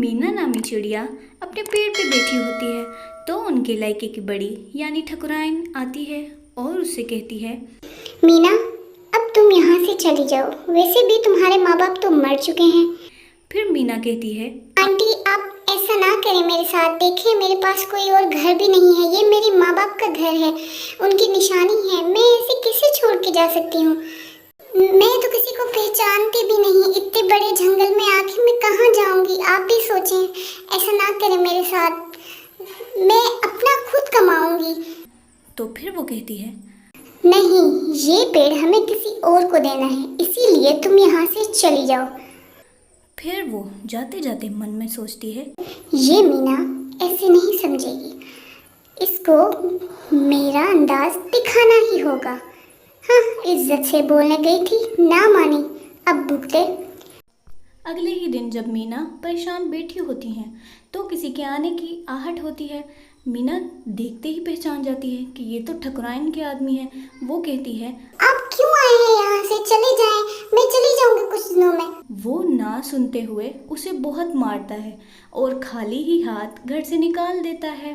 मीना नामी चिड़िया अपने पेड़ पे बैठी होती है तो उनके इलाके की बड़ी यानी ठकुराइन आती है और उससे कहती है, मीना, अब तुम यहाँ से चली जाओ, वैसे भी तुम्हारे माँ बाप तो मर चुके हैं। फिर मीना कहती है, आंटी आप ऐसा ना करें मेरे साथ, देखिए मेरे पास कोई और घर भी नहीं है, ये मेरे माँ बाप का घर है, उनकी निशानी है, मैं ऐसे कैसे छोड़ के जा सकती हूँ। मैं तो किसी को पहचानती भी नहीं, इतने बड़े जंगल में आखिर मैं कहाँ जाऊँगी। आप भी सोचें, ऐसा ना करें मेरे साथ, मैं अपना खुद कमाऊँगी। तो फिर वो कहती है, नहीं, ये पेड़ हमें किसी और को देना है, इसीलिए तुम यहाँ से चली जाओ। फिर वो जाते जाते मन में सोचती है, ये मीना ऐसे नहीं समझेगी, इसको मेरा अंदाज दिखाना ही होगा। हाँ, इज्जत से बोलने गई थी, ना मानी, अब भुगते। अगले ही दिन जब मीना परेशान बैठी होती हैं तो किसी के आने की आहट होती है। मीना देखते ही पहचान जाती है कि ये तो ठकुराइन के आदमी हैं। वो कहती है, आप क्यों आए हैं यहाँ से, चले जाएं, मैं चली जाऊंगी कुछ दिनों में। वो ना सुनते हुए उसे बहुत मारता है और खाली ही हाथ घर से निकाल देता है।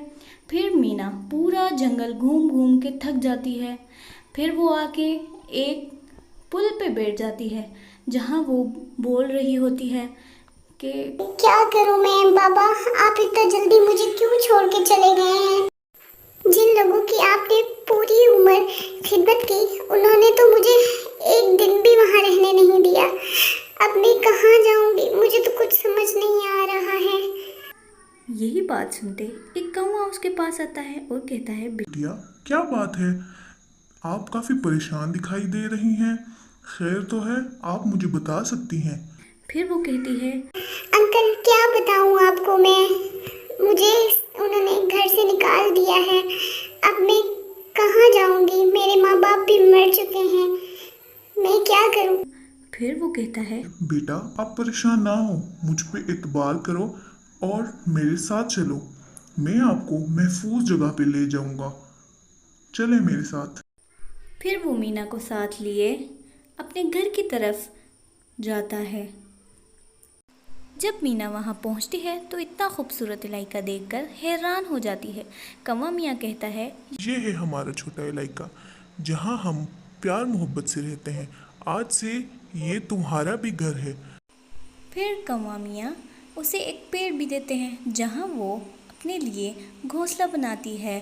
फिर मीना पूरा जंगल घूम घूम के थक जाती है। फिर वो आके एक पुल पे बैठ जाती है जहाँ वो बोल रही होती है कि क्या करूं मैं बाबा, आप इतना जल्दी मुझे क्यों छोड़ के चले गए हैं। जिन लोगों की आपने पूरी उम्र खिदमत की, उन्होंने तो मुझे एक दिन भी वहाँ रहने नहीं दिया। अब मैं कहाँ जाऊंगी, मुझे तो कुछ समझ नहीं आ रहा है। यही बात सुनते एक कौवा उसके पास आता है और कहता है, बिटिया, क्या बात है? आप काफी परेशान दिखाई दे रही हैं। खैर तो है, आप मुझे बता सकती हैं। फिर वो कहती है, अंकल क्या बताऊं आपको मैं, मुझे उन्होंने घर से निकाल दिया है, अब मैं कहाँ जाऊंगी, मेरे माँ बाप भी मर चुके हैं, मैं क्या करूं। फिर वो कहता है, बेटा, आप परेशान ना हो, मुझ पे इतबार करो और मेरे साथ चलो। मैं आपको महफूज जगह पे ले जाऊंगा, चले मेरे साथ। फिर वो मीना को साथ लिए अपने घर की तरफ जाता है। जब मीना वहाँ पहुँचती है तो इतना खूबसूरत इलाका देखकर हैरान हो जाती है। कौवा मियाँ कहता है, ये है हमारा छोटा इलाका, जहाँ हम प्यार मोहब्बत से रहते हैं। आज से ये तुम्हारा भी घर है। फिर कौवा मियाँ उसे एक पेड़ भी देते हैं जहाँ वो अपने लिए घोंसला बनाती है।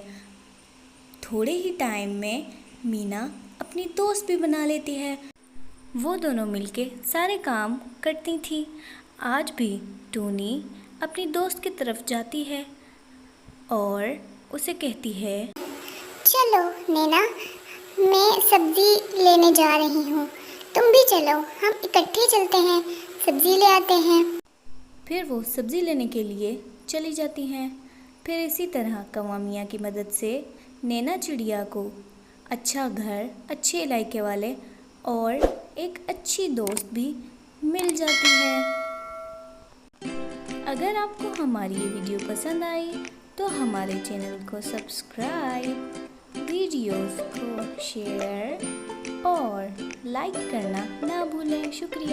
थोड़े ही टाइम में मीना अपनी दोस्त भी बना लेती है। वो दोनों मिलके सारे काम करती थी। आज भी टूनी अपनी दोस्त की तरफ जाती है और उसे कहती है, चलो नैना, मैं सब्जी लेने जा रही हूँ, तुम भी चलो, हम इकट्ठे चलते हैं, सब्जी ले आते हैं। फिर वो सब्ज़ी लेने के लिए चली जाती हैं। फिर इसी तरह कौवा मियाँ की मदद से नैना चिड़िया को अच्छा घर, अच्छे इलाके वाले और एक अच्छी दोस्त भी मिल जाती है। अगर आपको हमारी ये वीडियो पसंद आई तो हमारे चैनल को सब्सक्राइब, वीडियोस को शेयर और लाइक करना ना भूलें। शुक्रिया।